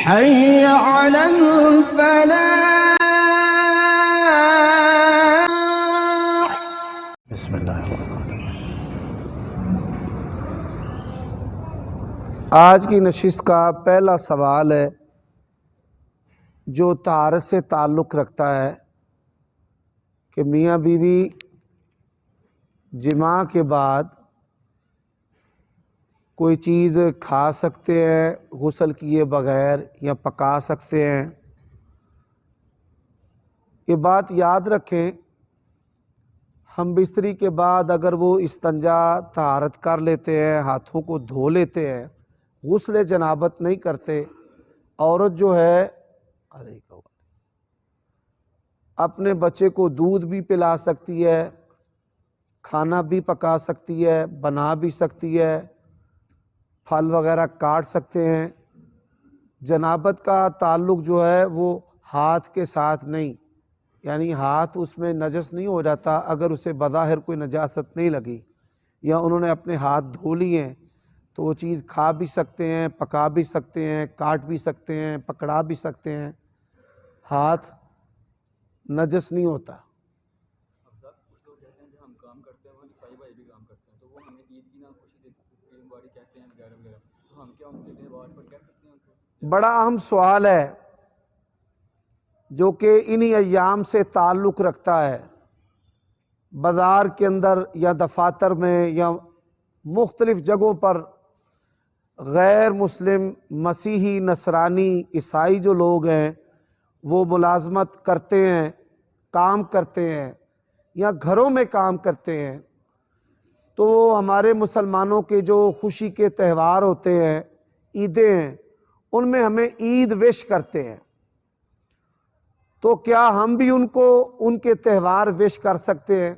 حي على الفلاح. بسم اللہ الرحمن الرحیم۔ آج کی نشست کا پہلا سوال ہے جو طہارت سے تعلق رکھتا ہے کہ میاں بیوی جماع کے بعد کوئی چیز کھا سکتے ہیں غسل کیے بغیر یا پکا سکتے ہیں۔ یہ بات یاد رکھیں، ہم بستری کے بعد اگر وہ استنجا طہارت کر لیتے ہیں، ہاتھوں کو دھو لیتے ہیں، غسل جنابت نہیں کرتے، عورت جو ہے اپنے بچے کو دودھ بھی پلا سکتی ہے، کھانا بھی پکا سکتی ہے، بنا بھی سکتی ہے، پھل وغیرہ کاٹ سکتے ہیں۔ جنابت کا تعلق جو ہے وہ ہاتھ کے ساتھ نہیں، یعنی ہاتھ اس میں نجس نہیں ہو جاتا اگر اسے بظاہر کوئی نجاست نہیں لگی یا انہوں نے اپنے ہاتھ دھو لیے ہیں تو وہ چیز کھا بھی سکتے ہیں، پکا بھی سکتے ہیں، کاٹ بھی سکتے ہیں، پکڑا بھی سکتے ہیں، ہاتھ نجس نہیں ہوتا۔ کچھ لوگ کہتے ہیں جو ہم کام کرتے ہیں وہ عیسائی بھائی بھی کام کرتے ہیں تو وہ ہمیں عید کی نہ خوشی دیتے کہتے ہیں وغیرہ وغیرہ، تو ہم کیا ان کے تہوار پر کہہ سکتے ہیں ان کو؟ بڑا اہم سوال ہے جو کہ انہی ایام سے تعلق رکھتا ہے۔ بازار کے اندر یا دفاتر میں یا مختلف جگہوں پر غیر مسلم مسیحی نصرانی عیسائی جو لوگ ہیں وہ ملازمت کرتے ہیں، کام کرتے ہیں یا گھروں میں کام کرتے ہیں، تو ہمارے مسلمانوں کے جو خوشی کے تہوار ہوتے ہیں، عیدیں ہیں، ان میں ہمیں عید وش کرتے ہیں، تو کیا ہم بھی ان کو ان کے تہوار وش کر سکتے ہیں؟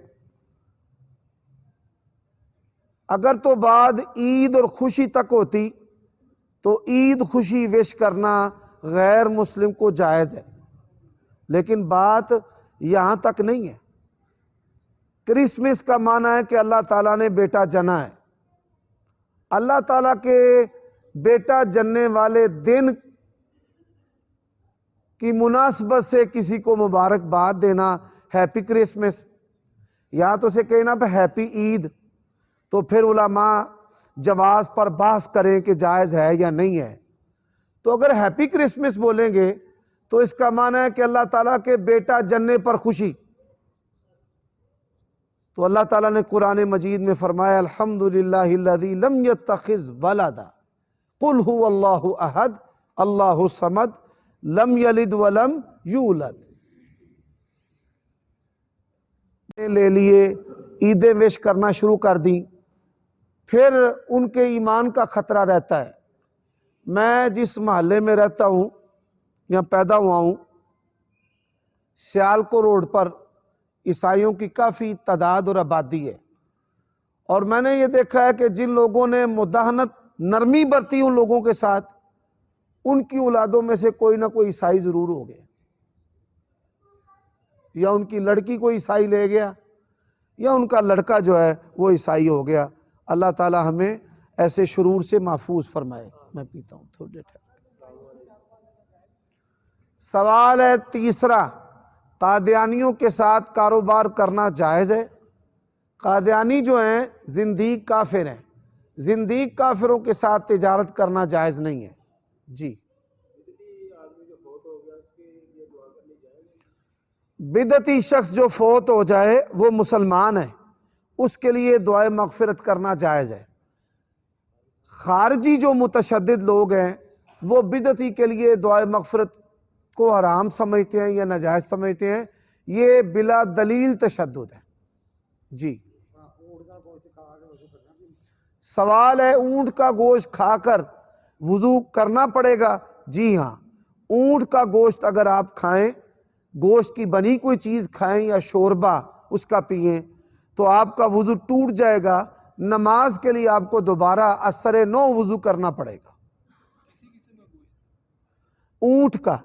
اگر تو بات عید اور خوشی تک ہوتی تو عید خوشی وش کرنا غیر مسلم کو جائز ہے، لیکن بات یہاں تک نہیں ہے۔ کرسمس کا معنی ہے کہ اللہ تعالیٰ نے بیٹا جنا ہے۔ اللہ تعالیٰ کے بیٹا جننے والے دن کی مناسبت سے کسی کو مبارکباد دینا، ہیپی کرسمس، یا تو اسے کہنا ہیپی عید، تو پھر علماء جواز پر بحث کریں کہ جائز ہے یا نہیں ہے۔ تو اگر ہیپی کرسمس بولیں گے تو اس کا معنی ہے کہ اللہ تعالیٰ کے بیٹا جننے پر خوشی۔ تو اللہ تعالیٰ نے قرآن مجید میں فرمایا الحمدللہ الذی لم یتخذ ولدا قل هو اللہ احد اللہ الصمد لم یلد ولم یولد۔ لے لیے عیدیں وش کرنا شروع کر دیں، پھر ان کے ایمان کا خطرہ رہتا ہے۔ میں جس محلے میں رہتا ہوں یا پیدا ہوا ہوں، سیالکو روڈ پر عیسائیوں کی کافی تعداد اور آبادی ہے، اور میں نے یہ دیکھا ہے کہ جن لوگوں نے مداہنت نرمی برتی ان لوگوں کے ساتھ، ان کی اولادوں میں سے کوئی نہ کوئی عیسائی ضرور ہو گیا، یا ان کی لڑکی کو عیسائی لے گیا یا ان کا لڑکا جو ہے وہ عیسائی ہو گیا۔ اللہ تعالی ہمیں ایسے شرور سے محفوظ فرمائے۔ میں پیتا ہوں تھوڑے سوال ہے تیسرا، قادیانیوں کے ساتھ کاروبار کرنا جائز ہے؟ قادیانی جو ہیں زندیق کافر ہیں، زندیق کافروں کے ساتھ تجارت کرنا جائز نہیں ہے۔ جی، بدعتی شخص جو فوت ہو جائے وہ مسلمان ہے، اس کے لیے دعائے مغفرت کرنا جائز ہے۔ خارجی جو متشدد لوگ ہیں وہ بدعتی کے لیے دعائے مغفرت کو حرام سمجھتے ہیں یا ناجائز سمجھتے ہیں، یہ بلا دلیل تشدد ہے۔ جی، سوال ہے اونٹ کا گوشت کھا کر وضو کرنا پڑے گا؟ جی ہاں، اونٹ کا گوشت اگر آپ کھائیں، گوشت کی بنی کوئی چیز کھائیں یا شوربہ اس کا پئیں تو آپ کا وضو ٹوٹ جائے گا، نماز کے لیے آپ کو دوبارہ اثر نو وضو کرنا پڑے گا۔ اونٹ کا،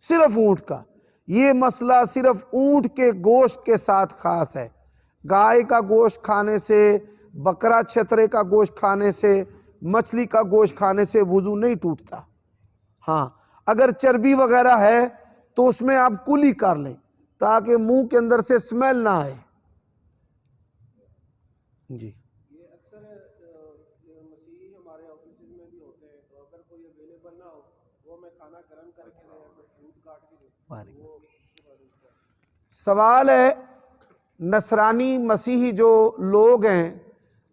صرف اونٹ کا، یہ مسئلہ صرف اونٹ کے گوشت کے ساتھ خاص ہے۔ گائے کا گوشت کھانے سے، بکرا چھترے کا گوشت کھانے سے، مچھلی کا گوشت کھانے سے وضو نہیں ٹوٹتا۔ ہاں، اگر چربی وغیرہ ہے تو اس میں آپ کلی کر لیں تاکہ منہ کے اندر سے سمیل نہ آئے. جی یہ اکثر مسیحی ہمارے آفیسز میں بھی ہوتے ہیں، تو اگر کوئی اویلیبل نہ ہو وہ میں کھانا گرم کر کے دیں تو فروٹ کاٹ کے دیں. سوال ہے نصرانی مسیحی جو لوگ ہیں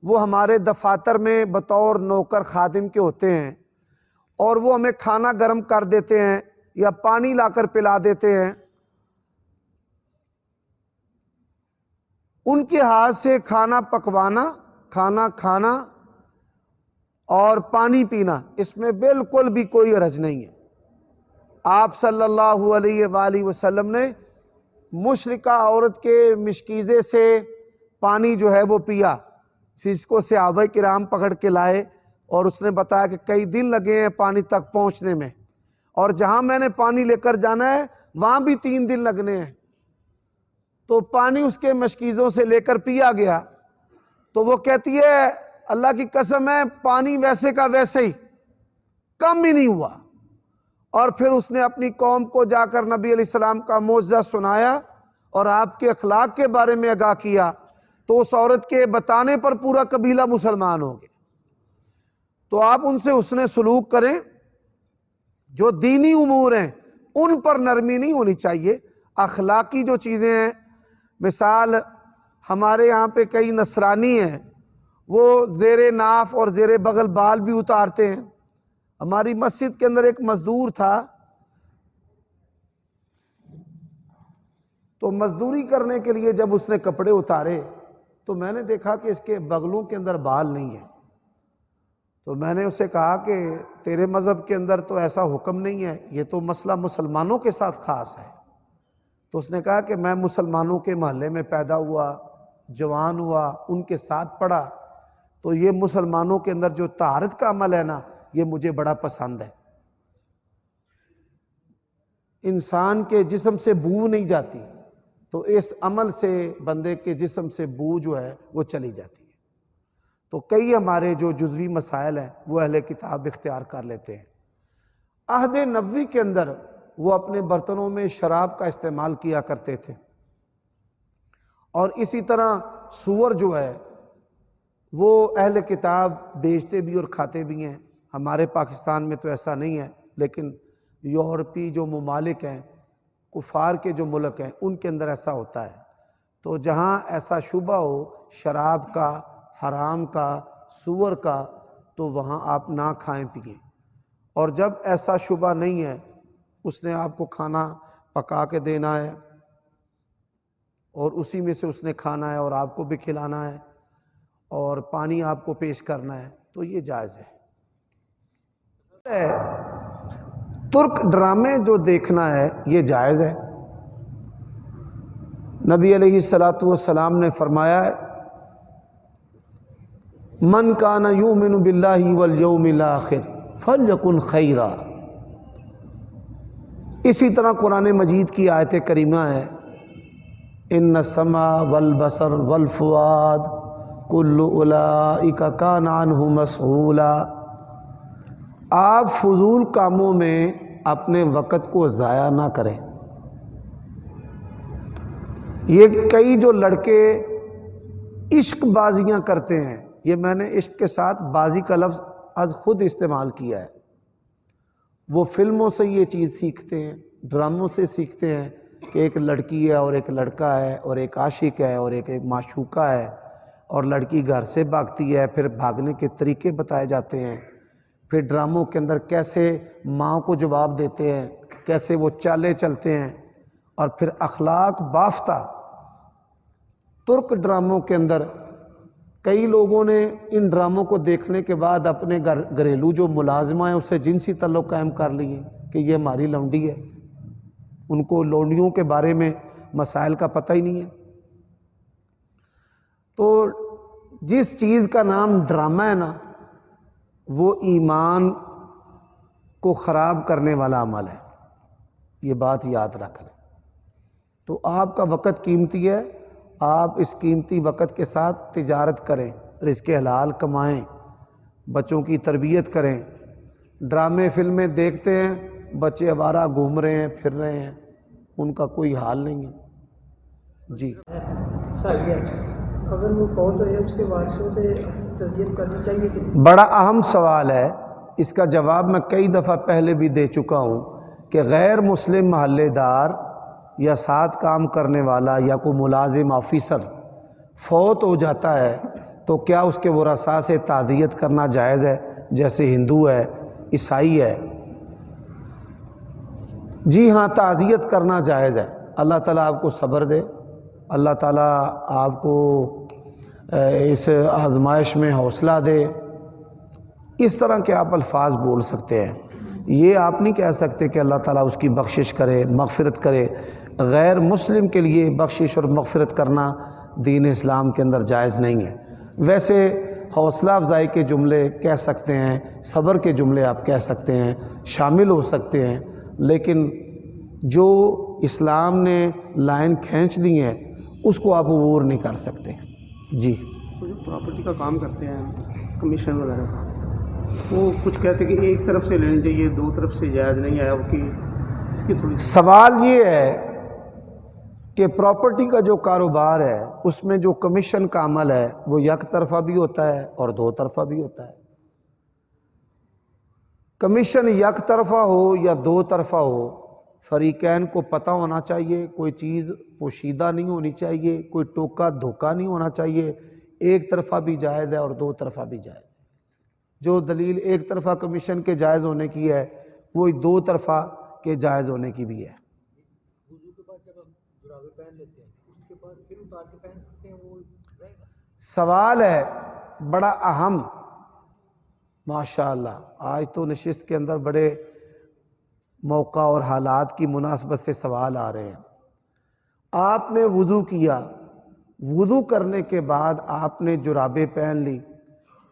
وہ ہمارے دفاتر میں بطور نوکر خادم کے ہوتے ہیں اور وہ ہمیں کھانا گرم کر دیتے ہیں یا پانی لا کر پلا دیتے ہیں. ان کے ہاتھ سے کھانا پکوانا، کھانا کھانا اور پانی پینا، اس میں بالکل بھی کوئی حرج نہیں ہے. آپ صلی اللہ علیہ وآلہ وسلم نے مشرکہ عورت کے مشکیزے سے پانی جو ہے وہ پیا، جس کو صحابہ کرام پکڑ کے لائے اور اس نے بتایا کہ کئی دن لگے ہیں پانی تک پہنچنے میں، اور جہاں میں نے پانی لے کر جانا ہے وہاں بھی 3 دن لگنے ہیں. تو پانی اس کے مشکیزوں سے لے کر پیا گیا. تو وہ کہتی ہے اللہ کی قسم ہے پانی ویسے کا ویسے ہی، کم ہی نہیں ہوا. اور پھر اس نے اپنی قوم کو جا کر نبی علیہ السلام کا معجزہ سنایا اور آپ کے اخلاق کے بارے میں آگاہ کیا. تو اس عورت کے بتانے پر پورا قبیلہ مسلمان ہو گیا. تو آپ ان سے حسن سلوک کریں. جو دینی امور ہیں ان پر نرمی نہیں ہونی چاہیے. اخلاقی جو چیزیں ہیں، مثال ہمارے یہاں پہ کئی نصرانی ہیں وہ زیر ناف اور زیر بغل بال بھی اتارتے ہیں. ہماری مسجد کے اندر ایک مزدور تھا، تو مزدوری کرنے کے لیے جب اس نے کپڑے اتارے تو میں نے دیکھا کہ اس کے بغلوں کے اندر بال نہیں ہیں. تو میں نے اسے کہا کہ تیرے مذہب کے اندر تو ایسا حکم نہیں ہے، یہ تو مسئلہ مسلمانوں کے ساتھ خاص ہے. تو اس نے کہا کہ میں مسلمانوں کے محلے میں پیدا ہوا، جوان ہوا، ان کے ساتھ پڑھا، تو یہ مسلمانوں کے اندر جو طہارت کا عمل ہے نا یہ مجھے بڑا پسند ہے. انسان کے جسم سے بو نہیں جاتی، تو اس عمل سے بندے کے جسم سے بو جو ہے وہ چلی جاتی ہے. تو کئی ہمارے جو جزوی مسائل ہیں وہ اہل کتاب اختیار کر لیتے ہیں. عہد نبوی کے اندر وہ اپنے برتنوں میں شراب کا استعمال کیا کرتے تھے، اور اسی طرح سور جو ہے وہ اہل کتاب بیچتے بھی اور کھاتے بھی ہیں. ہمارے پاکستان میں تو ایسا نہیں ہے، لیکن یورپی جو ممالک ہیں، کفار کے جو ملک ہیں، ان کے اندر ایسا ہوتا ہے. تو جہاں ایسا شبہ ہو شراب کا، حرام کا، سور کا، تو وہاں آپ نہ کھائیں پیئیں. اور جب ایسا شبہ نہیں ہے اس نے آپ کو کھانا پکا کے دینا ہے اور اسی میں سے اس نے کھانا ہے اور آپ کو بھی کھلانا ہے اور پانی آپ کو پیش کرنا ہے، تو یہ جائز ہے. ترک ڈرامے جو دیکھنا ہے یہ جائز ہے. نبی علیہ السلام نے فرمایا ہے من کان یؤمن باللہ والیوم الآخر فلیکن خیرا. اسی طرح قرآن مجید کی آیت کریمہ ہے ان السمع والبصر والفؤاد کل اولئک کان عنہ مسئولا. آپ فضول کاموں میں اپنے وقت کو ضائع نہ کریں. یہ کئی جو لڑکے عشق بازیاں کرتے ہیں، یہ میں نے عشق کے ساتھ بازی کا لفظ از خود استعمال کیا ہے. وہ فلموں سے یہ چیز سیکھتے ہیں، ڈراموں سے سیکھتے ہیں کہ ایک لڑکی ہے اور ایک لڑکا ہے اور ایک عاشق ہے اور ایک معشوقہ ہے، اور لڑکی گھر سے بھاگتی ہے، پھر بھاگنے کے طریقے بتائے جاتے ہیں. پھر ڈراموں کے اندر کیسے ماں کو جواب دیتے ہیں، کیسے وہ چالیں چلتے ہیں، اور پھر اخلاق بافتہ ترک ڈراموں کے اندر کئی لوگوں نے ان ڈراموں کو دیکھنے کے بعد اپنے گھریلو جو ملازمہ ہیں اس سے جنسی تعلق قائم کر لیے کہ یہ ہماری لونڈی ہے. ان کو لونڈیوں کے بارے میں مسائل کا پتہ ہی نہیں ہے. تو جس چیز کا نام ڈرامہ ہے نا وہ ایمان کو خراب کرنے والا عمل ہے، یہ بات یاد رکھ لیں. تو آپ کا وقت قیمتی ہے، آپ اس قیمتی وقت کے ساتھ تجارت کریں، رزق حلال کمائیں، بچوں کی تربیت کریں. ڈرامے فلمیں دیکھتے ہیں، بچے آوارہ گھوم رہے ہیں پھر رہے ہیں، ان کا کوئی حال نہیں ہے جی۔ اگر وہ فوت ہو جائے اس کے وارثوں سے تعزیت کرنی چاہیے کہ بڑا اہم سوال ہے، اس کا جواب میں کئی دفعہ پہلے بھی دے چکا ہوں کہ غیر مسلم محلے دار یا ساتھ کام کرنے والا یا کوئی ملازم آفیسر فوت ہو جاتا ہے تو کیا اس کے ورثاء سے تعزیت کرنا جائز ہے، جیسے ہندو ہے، عیسائی ہے؟ جی ہاں، تعزیت کرنا جائز ہے۔ اللہ تعالیٰ آپ کو صبر دے، اللہ تعالیٰ آپ کو اس آزمائش میں حوصلہ دے۔ اس طرح کے آپ الفاظ بول سکتے ہیں، یہ آپ نہیں کہہ سکتے کہ اللہ تعالیٰ اس کی بخشش کرے، مغفرت کرے۔ غیر مسلم کے لیے بخشش اور مغفرت کرنا دین اسلام کے اندر جائز نہیں ہے۔ ویسے حوصلہ افزائی کے جملے کہہ سکتے ہیں، صبر کے جملے آپ کہہ سکتے ہیں، شامل ہو سکتے ہیں، لیکن جو اسلام نے لائن کھینچ دی ہے اس کو آپ عبور نہیں کر سکتے جی۔ جو پراپرٹی کا کام کرتے ہیں کمیشن وغیرہ کا، وہ کچھ کہتے ہیں کہ ایک طرف سے لینی چاہیے، دو طرف سے جائز نہیں آیا کہ اس کی تھوڑی سوال یہ ہے کہ پراپرٹی کا جو کاروبار ہے اس میں جو کمیشن کا عمل ہے وہ یک طرفہ بھی ہوتا ہے اور دو طرفہ بھی ہوتا ہے۔ کمیشن یک طرفہ ہو یا دو طرفہ ہو، فریقین کو پتہ ہونا چاہیے، کوئی چیز پوشیدہ نہیں ہونی چاہیے، کوئی ٹوکا دھوکا نہیں ہونا چاہیے۔ ایک طرفہ بھی جائز ہے اور دو طرفہ بھی جائز ہے۔ جو دلیل ایک طرفہ کمیشن کے جائز ہونے کی ہے وہ دو طرفہ کے جائز ہونے کی بھی ہے۔ وضو کے بعد جب ہم جرابیں پہن لیتے ہیں اس کے بعد پھر اتار کے پہن سکتے ہیں، وہ رہے گا؟ سوال ہے بڑا اہم، ماشاءاللہ آج تو نشست کے اندر بڑے موقع اور حالات کی مناسبت سے سوال آ رہے ہیں۔ آپ نے وضو کیا، وضو کرنے کے بعد آپ نے جرابیں پہن لی،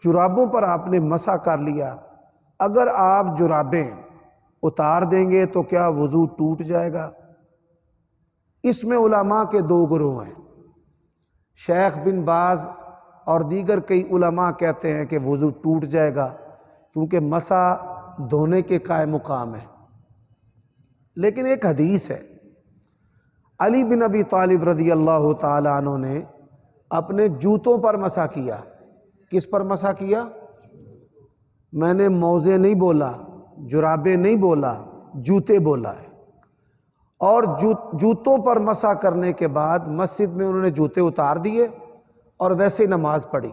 جرابوں پر آپ نے مسح کر لیا، اگر آپ جرابیں اتار دیں گے تو کیا وضو ٹوٹ جائے گا؟ اس میں علماء کے دو گروہ ہیں۔ شیخ بن باز اور دیگر کئی علماء کہتے ہیں کہ وضو ٹوٹ جائے گا کیونکہ مسح دھونے کے قائم مقام ہے۔ لیکن ایک حدیث ہے، علی بن ابی طالب رضی اللہ تعالی عنہ نے اپنے جوتوں پر مسح کیا۔ کس پر مسح کیا؟ میں نے موزے نہیں بولا، جرابیں نہیں بولا، جوتے بولا ہے۔ اور جوتوں پر مسح کرنے کے بعد مسجد میں انہوں نے جوتے اتار دیے اور ویسے نماز پڑھی۔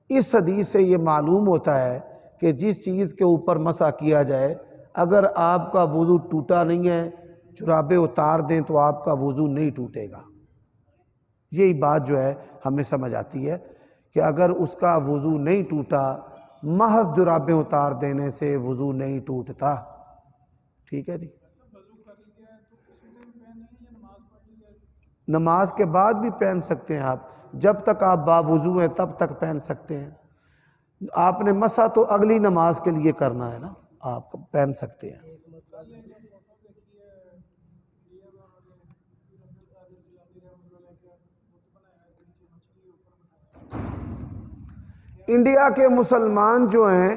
اس حدیث سے یہ معلوم ہوتا ہے کہ جس چیز کے اوپر مسح کیا جائے، اگر آپ کا وضو ٹوٹا نہیں ہے، جرابیں اتار دیں تو آپ کا وضو نہیں ٹوٹے گا۔ یہی بات جو ہے ہمیں سمجھ آتی ہے کہ اگر اس کا وضو نہیں ٹوٹا، محض جرابیں اتار دینے سے وضو نہیں ٹوٹتا۔ ٹھیک ہے جی، نماز کے بعد بھی پہن سکتے ہیں آپ، جب تک آپ باوضو ہیں تب تک پہن سکتے ہیں۔ آپ نے مسح تو اگلی نماز کے لیے کرنا ہے نا، آپ پہن سکتے ہیں۔ انڈیا کے مسلمان جو ہیں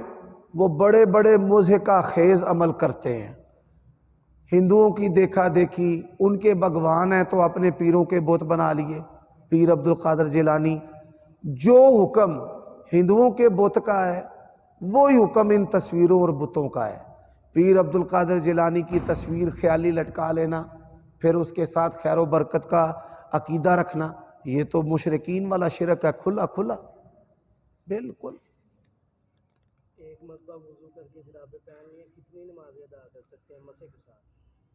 وہ بڑے بڑے مضحکہ خیز عمل کرتے ہیں، ہندوؤں کی دیکھا دیکھی، ان کے بھگوان ہیں تو اپنے پیروں کے بت بنا لیے، پیر عبد القادر جیلانی۔ جو حکم ہندوؤں کے بت کا ہے وہی حکم ان تصویروں اور بتوں کا ہے۔ پیر عبد القادر جیلانی کی تصویر خیالی لٹکا لینا، پھر اس کے ساتھ خیر و برکت کا عقیدہ رکھنا، یہ تو مشرکین والا شرک ہے، کھلا کھلا بالکل۔ ایک مرتبہ وضو کر کے جرابیں پہن لیے، کتنی نمازیں ادا کر سکتے ہیں مسح کے ساتھ؟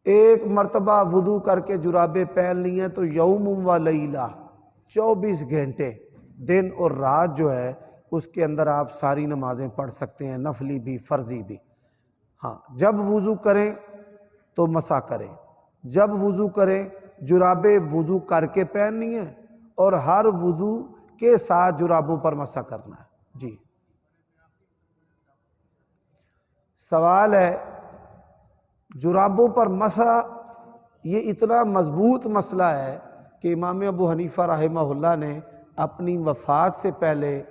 ایک مرتبہ وضو کر کے جرابیں پہن لی ہیں تو یوم و لیلہ 24 گھنٹے دن اور رات جو ہے اس کے اندر آپ ساری نمازیں پڑھ سکتے ہیں، نفلی بھی فرضی بھی۔ ہاں، جب وضو کریں تو مسح کریں، جب وضو کریں جرابیں وضو کر کے پہننی ہیں اور ہر وضو کے ساتھ جرابوں پر مسح کرنا ہے جی۔ سوال ہے جرابوں پر مسح، یہ اتنا مضبوط مسئلہ ہے کہ امام ابو حنیفہ رحمہ اللہ نے اپنی وفات سے پہلے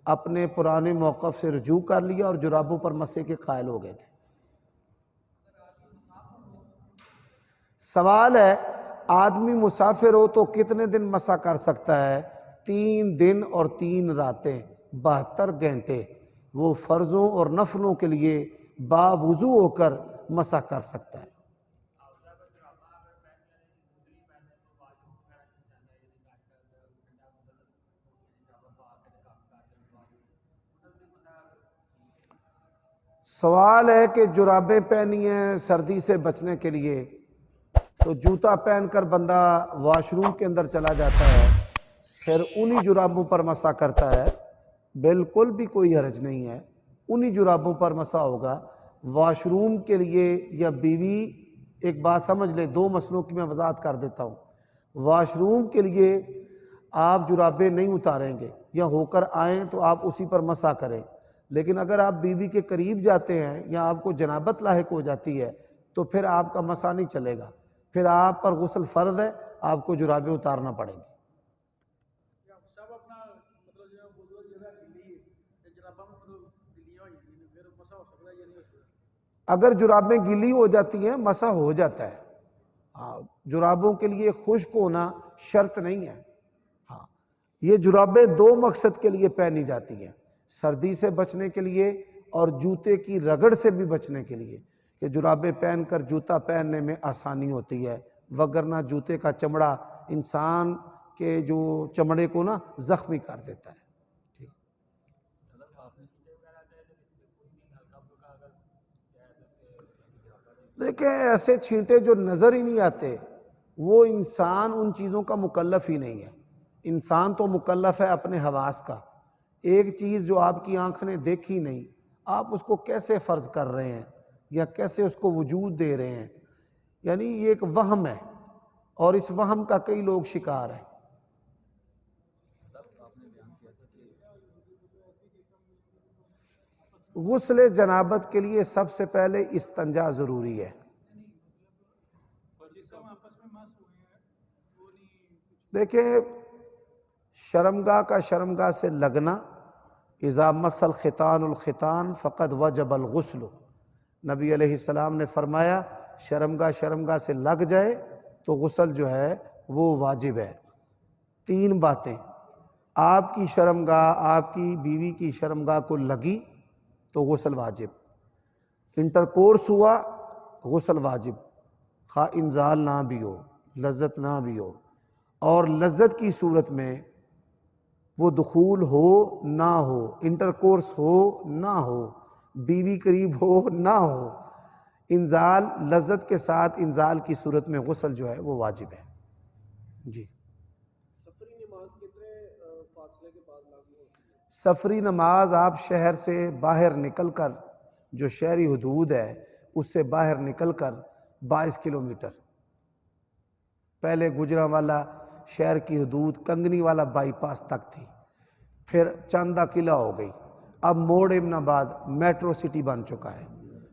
اپنے پرانے موقف سے رجوع کر لیا اور جرابوں پر مسح کے قائل ہو گئے تھے۔ سوال ہے آدمی مسافر ہو تو کتنے دن مسح کر سکتا ہے؟ 3 دن اور 3 راتیں 72 گھنٹے وہ فرضوں اور نفلوں کے لیے باوضو ہو کر مسح کر سکتا ہے۔ سوال ہے کہ جرابیں پہنی ہیں سردی سے بچنے کے لیے، تو جوتا پہن کر بندہ واش روم کے اندر چلا جاتا ہے، پھر انہی جرابوں پر مسح کرتا ہے، بالکل بھی کوئی حرج نہیں ہے، انہی جرابوں پر مسح ہوگا۔ واش روم کے لیے یا بیوی، ایک بات سمجھ لے، 2 مسئلوں کی میں وضاحت کر دیتا ہوں۔ واش روم کے لیے آپ جرابیں نہیں اتاریں گے، یا ہو کر آئیں تو آپ اسی پر مسح کریں، لیکن اگر آپ بیوی کے قریب جاتے ہیں یا آپ کو جنابت لاحق ہو جاتی ہے تو پھر آپ کا مسح نہیں چلے گا، پھر آپ پر غسل فرض ہے، آپ کو جرابیں اتارنا پڑیں گی۔ سب اپنا مطلب جو وضو جگہ گلی ہے جراباں مطلب گلیاں ہوئی ہیں پھر مسا ہو سکتا ہے یا نہیں ہو سکتا؟ اگر جرابیں گیلی ہو جاتی ہیں مسح ہو جاتا ہے، ہاں، جرابوں کے لیے خشک ہونا شرط نہیں ہے۔ ہاں، یہ جرابیں 2 مقصد کے لیے پہنی جاتی ہیں، سردی سے بچنے کے لیے اور جوتے کی رگڑ سے بھی بچنے کے لیے، کہ جرابیں پہن کر جوتا پہننے میں آسانی ہوتی ہے، وگرنہ جوتے کا چمڑا انسان کے جو چمڑے کو نا زخمی کر دیتا ہے۔ دیکھیں ایسے چھینٹے جو نظر ہی نہیں آتے، وہ انسان ان چیزوں کا مکلف ہی نہیں ہے۔ انسان تو مکلف ہے اپنے حواس کا۔ ایک چیز جو آپ کی آنکھ نے دیکھی نہیں، آپ اس کو کیسے فرض کر رہے ہیں یا کیسے اس کو وجود دے رہے ہیں؟ یعنی یہ ایک وہم ہے، اور اس وہم کا کئی لوگ شکار ہیں۔ غسل جنابت کے لیے سب سے پہلے استنجا ضروری ہے۔ دیکھیں شرمگاہ کا شرمگاہ سے لگنا، اذا مس الختان الختان فقد وجب الغسل، نبی علیہ السلام نے فرمایا شرمگاہ سے لگ جائے تو غسل جو ہے وہ واجب ہے۔ 3 باتیں، آپ کی شرمگاہ آپ کی بیوی کی شرمگاہ کو لگی تو غسل واجب، انٹرکورس ہوا غسل واجب، خواہ انزال نہ بھی ہو، لذت نہ بھی ہو، اور لذت کی صورت میں وہ دخول ہو نہ ہو، انٹرکورس ہو نہ ہو، بیوی قریب ہو نہ ہو، انزال لذت کے ساتھ انزال کی صورت میں غسل جو ہے وہ واجب ہے۔ جی، سفری نماز کتنے فاصلے کے بعد لاگو ہوتی ہے؟ سفری نماز آپ شہر سے باہر نکل کر، جو شہری حدود ہے اس سے باہر نکل کر 22 کلومیٹر، پہلے گجرانوالہ شہر کی حدود کنگنی والا بائی پاس تک تھی، پھر چاندہ قلعہ ہو گئی، اب موڑ امن آباد میٹرو سٹی بن چکا ہے،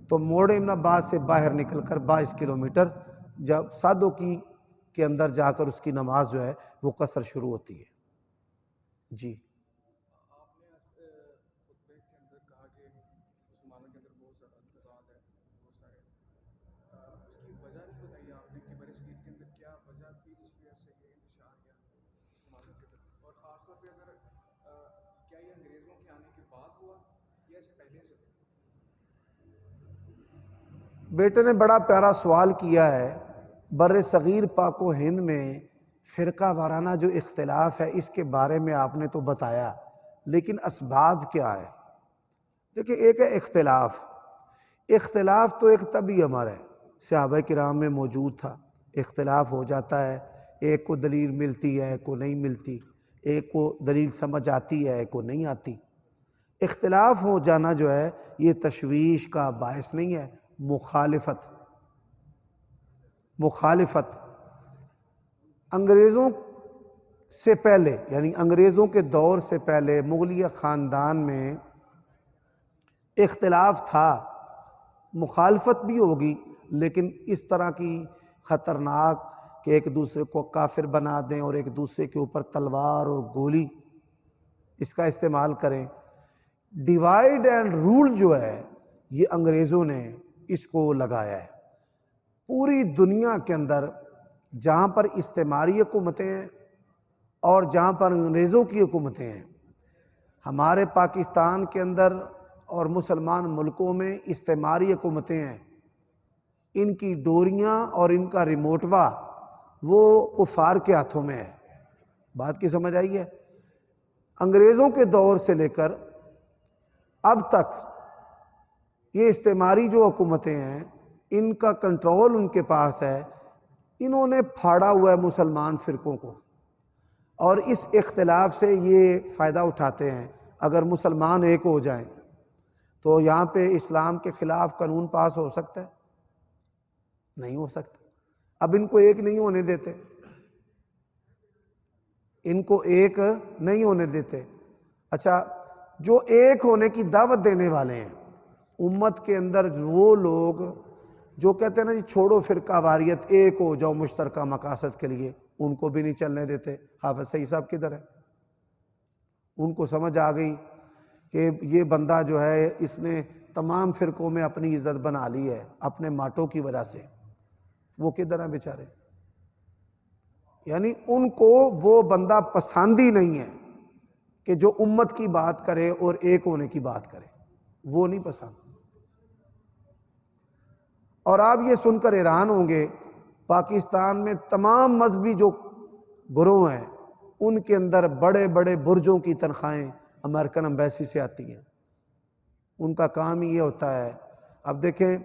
تو موڑ امن آباد سے باہر نکل کر 22 کلومیٹر جب سادوں کی کے اندر جا کر اس کی نماز جو ہے وہ قصر شروع ہوتی ہے۔ جی، آپ نے خطبے کے اندر کہا کہ مسلمانوں کے اندر بہت زیادہ انتقاد ہے، بہت سارے اس کی وجہ نہیں بتائی آپ نے کہ برصغیر کے اندر کیا وجہ تھی جس کی وجہ سے یہ انتشار گیا مسلمانوں کے اندر، اور خاص طور پہ اگر کیا یہ انگریزوں کے آنے کے بعد ہوا یا اس سے پہلے سے؟ بیٹے نے بڑا پیارا سوال کیا ہے۔ بر صغیر پاک و ہند میں فرقہ وارانہ جو اختلاف ہے اس کے بارے میں آپ نے تو بتایا، لیکن اسباب کیا ہے؟ دیکھیں ایک ہے اختلاف تو ایک طبعی امر ہے، صحابہ کرام میں موجود تھا، اختلاف ہو جاتا ہے، ایک کو دلیل ملتی ہے ایک کو نہیں ملتی، ایک کو دلیل سمجھ آتی ہے ایک کو نہیں آتی۔ اختلاف ہو جانا جو ہے یہ تشویش کا باعث نہیں ہے، مخالفت انگریزوں سے پہلے، یعنی انگریزوں کے دور سے پہلے مغلیہ خاندان میں اختلاف تھا، مخالفت بھی ہوگی، لیکن اس طرح کی خطرناک کہ ایک دوسرے کو کافر بنا دیں اور ایک دوسرے کے اوپر تلوار اور گولی اس کا استعمال کریں۔ ڈیوائیڈ اینڈ رول جو ہے یہ انگریزوں نے اس کو لگایا ہے۔ پوری دنیا کے اندر جہاں پر استعماری حکومتیں ہیں اور جہاں پر انگریزوں کی حکومتیں ہیں، ہمارے پاکستان کے اندر اور مسلمان ملکوں میں استعماری حکومتیں ہیں، ان کی ڈوریاں اور ان کا ریموٹوا وہ کفار کے ہاتھوں میں ہے۔ بات کی سمجھ آئی ہے؟ انگریزوں کے دور سے لے کر اب تک یہ استعماری جو حکومتیں ہیں، ان کا کنٹرول ان کے پاس ہے۔ انہوں نے پھاڑا ہوا ہے مسلمان فرقوں کو، اور اس اختلاف سے یہ فائدہ اٹھاتے ہیں۔ اگر مسلمان ایک ہو جائیں تو یہاں پہ اسلام کے خلاف قانون پاس ہو سکتا ہے؟ نہیں ہو سکتا۔ اب ان کو ایک نہیں ہونے دیتے، ان کو ایک نہیں ہونے دیتے۔ اچھا، جو ایک ہونے کی دعوت دینے والے ہیں امت کے اندر، وہ لوگ جو کہتے ہیں نا جی چھوڑو فرقہ واریت، ایک ہو جاؤ مشترکہ مقاصد کے لیے، ان کو بھی نہیں چلنے دیتے۔ حافظ سعید صاحب کدھر ہے؟ ان کو سمجھ آ گئی کہ یہ بندہ جو ہے اس نے تمام فرقوں میں اپنی عزت بنا لی ہے اپنے ماٹوں کی وجہ سے۔ وہ کدھر ہیں بیچارے؟ یعنی ان کو وہ بندہ پسند ہی نہیں ہے کہ جو امت کی بات کرے اور ایک ہونے کی بات کرے، وہ نہیں پسند۔ اور آپ یہ سن کر حیران ہوں گے، پاکستان میں تمام مذہبی جو گروہ ہیں ان کے اندر بڑے بڑے برجوں کی تنخواہیں امریکن ایمبیسی سے آتی ہیں۔ ان کا کام ہی یہ ہوتا ہے۔ اب دیکھیں،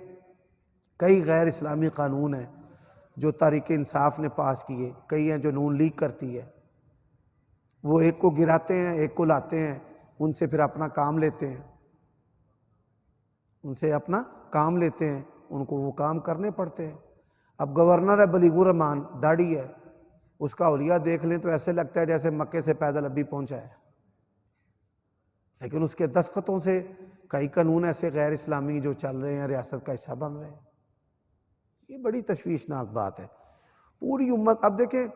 کئی غیر اسلامی قانون ہیں جو تحریک انصاف نے پاس کیے، کئی ہیں جو نون لیگ کرتی ہے۔ وہ ایک کو گراتے ہیں، ایک کو لاتے ہیں، ان سے پھر اپنا کام لیتے ہیں، ان سے اپنا کام لیتے ہیں، ان کو وہ کام کرنے پڑتے ہیں۔ اب گورنر ہے بلیغ الرحمان، داڑھی ہے، اس کا حلیہ دیکھ لیں تو ایسے لگتا ہے جیسے مکے سے پیدل ابھی پہنچا ہے، لیکن اس کے دستخطوں سے کئی قانون ایسے غیر اسلامی جو چل رہے ہیں ریاست کا حصہ بن رہے ہیں۔ یہ بڑی تشویشناک بات ہے۔ پوری امت، اب دیکھیں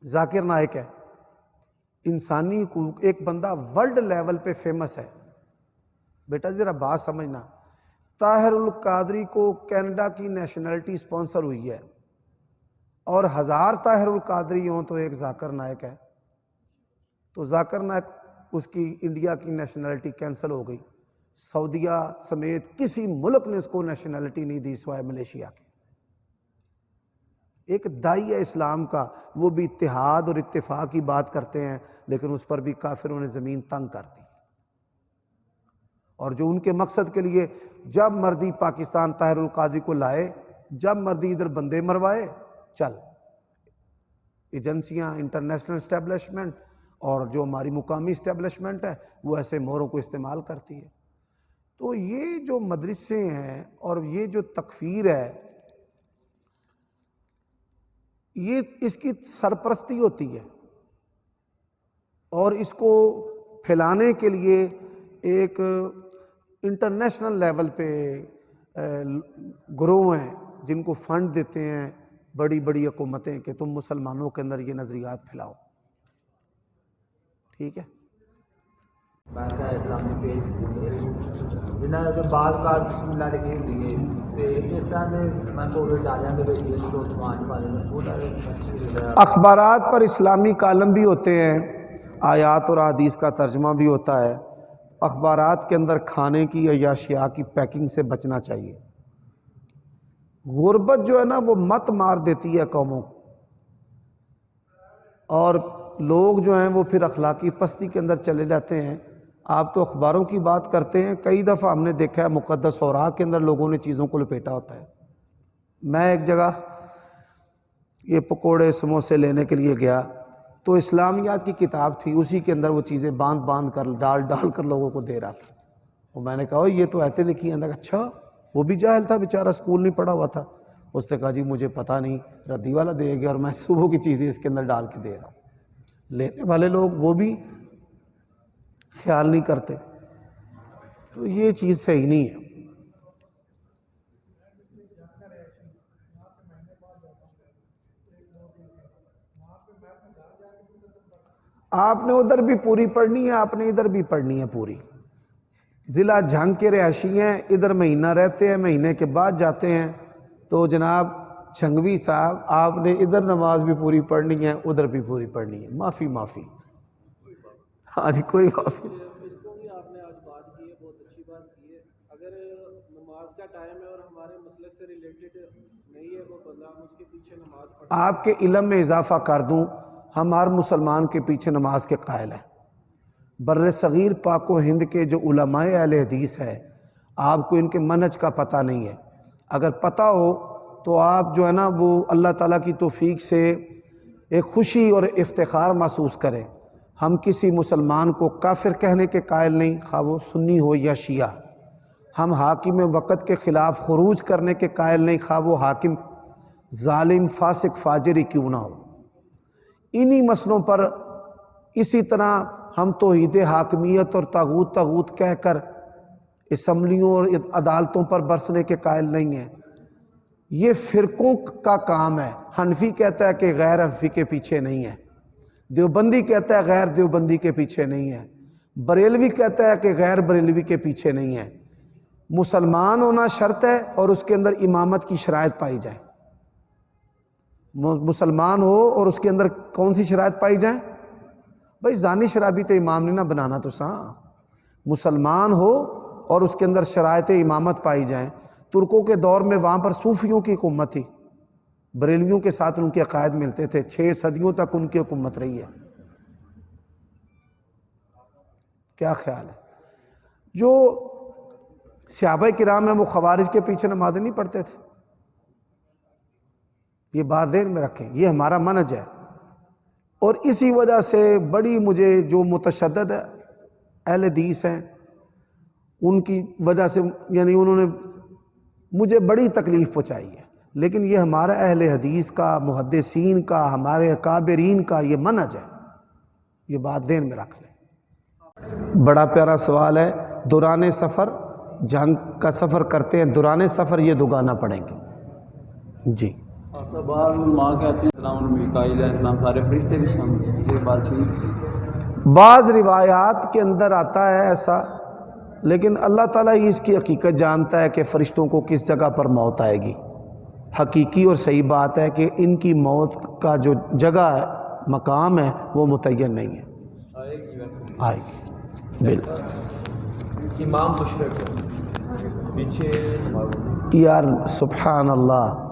ذاکر نائک ہے، انسانی حقوق، ایک بندہ ورلڈ لیول پہ فیمس ہے۔ بیٹا ذرا بات سمجھنا، طاہر القادری کو کینیڈا کی نیشنلٹی سپانسر ہوئی ہے، اور 1000 طاہر القادری ہوں تو ایک ذاکر نائک ہے، تو ذاکر نائک اس کی انڈیا کی نیشنلٹی کینسل ہو گئی۔ سعودیہ سمیت کسی ملک نے اس کو نیشنلٹی نہیں دی سوائے ملیشیا کے۔ ایک داعی ہے اسلام کا، وہ بھی اتحاد اور اتفاق کی بات کرتے ہیں، لیکن اس پر بھی کافروں نے زمین تنگ کر دی۔ اور جو ان کے مقصد کے لیے جب مردی پاکستان طاہر القادری کو لائے، جب مردی ادھر بندے مروائے، چل ایجنسیاں، انٹرنیشنل اسٹیبلشمنٹ اور جو ہماری مقامی اسٹیبلشمنٹ ہے وہ ایسے موروں کو استعمال کرتی ہے۔ تو یہ جو مدرسے ہیں اور یہ جو تکفیر ہے، یہ اس کی سرپرستی ہوتی ہے، اور اس کو پھیلانے کے لیے ایک انٹرنیشنل لیول پہ گروہ ہیں جن کو فنڈ دیتے ہیں بڑی بڑی حکومتیں کہ تم مسلمانوں کے اندر یہ نظریات پھیلاؤ۔ ٹھیک ہے؟ بادشاہ اسلامی پیج جنہاں نے بعض کار بسم اللہ لکھی ہوئی ہے، اس طرح سے میں کووڈ ڈالیاں کے بیچ تو سماج والے میں پورا اخبارات پر اسلامی کالم بھی ہوتے ہیں، آیات اور احادیث کا ترجمہ بھی ہوتا ہے۔ اخبارات کے اندر کھانے کی یا اشیاء کی پیکنگ سے بچنا چاہیے۔ غربت جو ہے نا وہ مت مار دیتی ہے قوموں کو، اور لوگ جو ہیں وہ پھر اخلاقی پستی کے اندر چلے جاتے ہیں۔ آپ تو اخباروں کی بات کرتے ہیں، کئی دفعہ ہم نے دیکھا ہے مقدس اوراق کے اندر لوگوں نے چیزوں کو لپیٹا ہوتا ہے۔ میں ایک جگہ یہ پکوڑے سموسے لینے کے لیے گیا تو اسلامیات کی کتاب تھی، اسی کے اندر وہ چیزیں باندھ کر ڈال کر لوگوں کو دے رہا تھا۔ اور میں نے کہا یہ تو ایتے لکھی ہیں۔ اچھا، وہ بھی جاہل تھا بیچارہ، اسکول نہیں پڑھا ہوا تھا۔ اس نے کہا جی مجھے پتہ نہیں، ردی والا دے گیا اور میں صبح کی چیزیں اس کے اندر ڈال کے دے رہا ہوں۔ لینے والے لوگ وہ بھی خیال نہیں کرتے، تو یہ چیز صحیح نہیں ہے۔ آپ نے ادھر بھی پوری پڑھنی ہے، آپ نے ادھر بھی پڑھنی ہے پوری۔ ضلع جھنگ کے رہائشی ہیں، ادھر مہینہ رہتے ہیں، مہینے کے بعد جاتے ہیں، تو جناب چھنگوی صاحب آپ نے ادھر نماز بھی پوری پڑھنی ہے ادھر بھی پوری پڑھنی ہے، معافی معافی، ہاں جی کوئی معافی۔ فرقوں کی آپ نے آج بات کی ہے، بہت اچھی بات کی ہے۔ اگر نماز کا ٹائم ہے اور ہمارے مسلک سے ریلیٹڈ نہیں ہے وہ بندہ، ہم اس کے پیچھے نماز پڑھیں۔ آپ کے علم میں اضافہ کر دوں، ہم ہر مسلمان کے پیچھے نماز کے قائل ہیں۔ بر صغیر پاک و ہند کے جو علماء اہل حدیث ہے، آپ کو ان کے منہج کا پتہ نہیں ہے، اگر پتہ ہو تو آپ جو ہے نا وہ اللہ تعالیٰ کی توفیق سے ایک خوشی اور افتخار محسوس کریں۔ ہم کسی مسلمان کو کافر کہنے کے قائل نہیں، خواہ وہ سنی ہو یا شیعہ۔ ہم حاکم وقت کے خلاف خروج کرنے کے قائل نہیں، خواہ وہ حاکم ظالم فاسق فاجر ہی کیوں نہ ہو۔ انہی مسئلوں پر اسی طرح ہم توحید حاکمیت اور طاغوت کہہ کر اسمبلیوں اور عدالتوں پر برسنے کے قائل نہیں ہیں۔ یہ فرقوں کا کام ہے۔ حنفی کہتا ہے کہ غیر حنفی کے پیچھے نہیں ہے، دیوبندی کہتا ہے غیر دیوبندی کے پیچھے نہیں ہے، بریلوی کہتا ہے کہ غیر بریلوی کے پیچھے نہیں ہے۔ مسلمان ہونا شرط ہے اور اس کے اندر امامت کی شرائط پائی جائے۔ مسلمان ہو اور اس کے اندر کون سی شرائط پائی جائیں؟ بھائی زانی شرابی تو امام نے نہ بنانا تو سا، مسلمان ہو اور اس کے اندر شرائط امامت پائی جائیں۔ ترکوں کے دور میں وہاں پر صوفیوں کی حکومت تھی، بریلویوں کے ساتھ ان کے عقائد ملتے تھے، 6 صدیوں تک ان کی حکومت رہی ہے۔ کیا خیال ہے؟ جو صحابہ کرام ہیں وہ خوارج کے پیچھے نمازیں نہیں پڑھتے تھے، یہ بات ذہن میں رکھیں، یہ ہمارا منہج ہے۔ اور اسی وجہ سے بڑی مجھے جو متشدد اہل حدیث ہیں ان کی وجہ سے، یعنی انہوں نے مجھے بڑی تکلیف پہنچائی ہے، لیکن یہ ہمارا اہل حدیث کا، محدثین کا، ہمارے اکابرین کا یہ منہج ہے، یہ بات ذہن میں رکھ لیں۔ بڑا پیارا سوال ہے، دوران سفر جنگ کا سفر کرتے ہیں، دوران سفر یہ دوگانا پڑیں گے جی۔ بعض علماء کہتے ہیں السلام میکائیل علیہ السلام سارے فرشتے بھی شامل، یہ بات ٹھیک؟ بعض روایات کے اندر آتا ہے ایسا، لیکن اللہ تعالیٰ ہی اس کی حقیقت جانتا ہے کہ فرشتوں کو کس جگہ پر موت آئے گی۔ حقیقی اور صحیح بات ہے کہ ان کی موت کا جو جگہ ہے، مقام ہے، وہ متعین نہیں ہے، آئے گی ویسے آئے گی بالکل۔ امام مشرق پیچھے یار سبحان اللہ،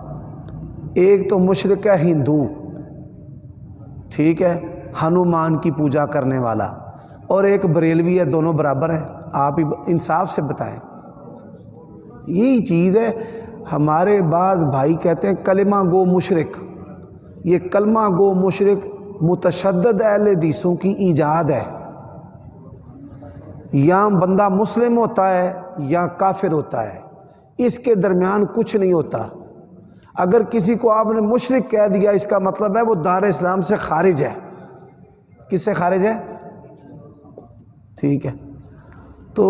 ایک تو مشرک ہے ہندو، ٹھیک ہے، ہنومان کی پوجا کرنے والا، اور ایک بریلوی ہے، دونوں برابر ہیں؟ آپ ہی انصاف سے بتائیں۔ یہی چیز ہے، ہمارے بعض بھائی کہتے ہیں کلمہ گو مشرک، یہ کلمہ گو مشرک متشدد اہل حدیثوں کی ایجاد ہے۔ یا بندہ مسلم ہوتا ہے یا کافر ہوتا ہے، اس کے درمیان کچھ نہیں ہوتا۔ اگر کسی کو آپ نے مشرک کہہ دیا، اس کا مطلب ہے وہ دار اسلام سے خارج ہے۔ کس سے خارج ہے؟ ٹھیک ہے، تو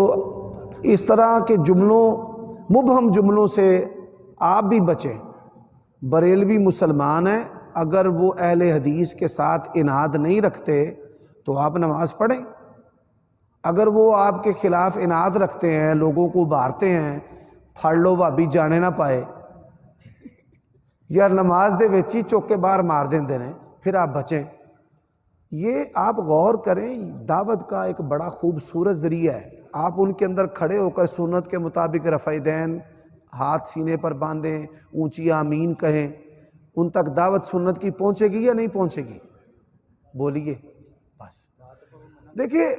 اس طرح کے جملوں، مبہم جملوں سے آپ بھی بچیں۔ بریلوی مسلمان ہیں، اگر وہ اہل حدیث کے ساتھ اناد نہیں رکھتے تو آپ نماز پڑھیں۔ اگر وہ آپ کے خلاف اناد رکھتے ہیں، لوگوں کو ابھارتے ہیں، پھڑ لو بھابی جانے نہ پائے، یا نماز دے وچ ہی چوکے باہر مار دیندے نے، پھر آپ بچیں۔ یہ آپ غور کریں، دعوت کا ایک بڑا خوبصورت ذریعہ ہے۔ آپ ان کے اندر کھڑے ہو کر سنت کے مطابق رفع دین، ہاتھ سینے پر باندھیں، اونچی آمین کہیں، ان تک دعوت سنت کی پہنچے گی یا نہیں پہنچے گی؟ بولیے بس۔ دیکھیے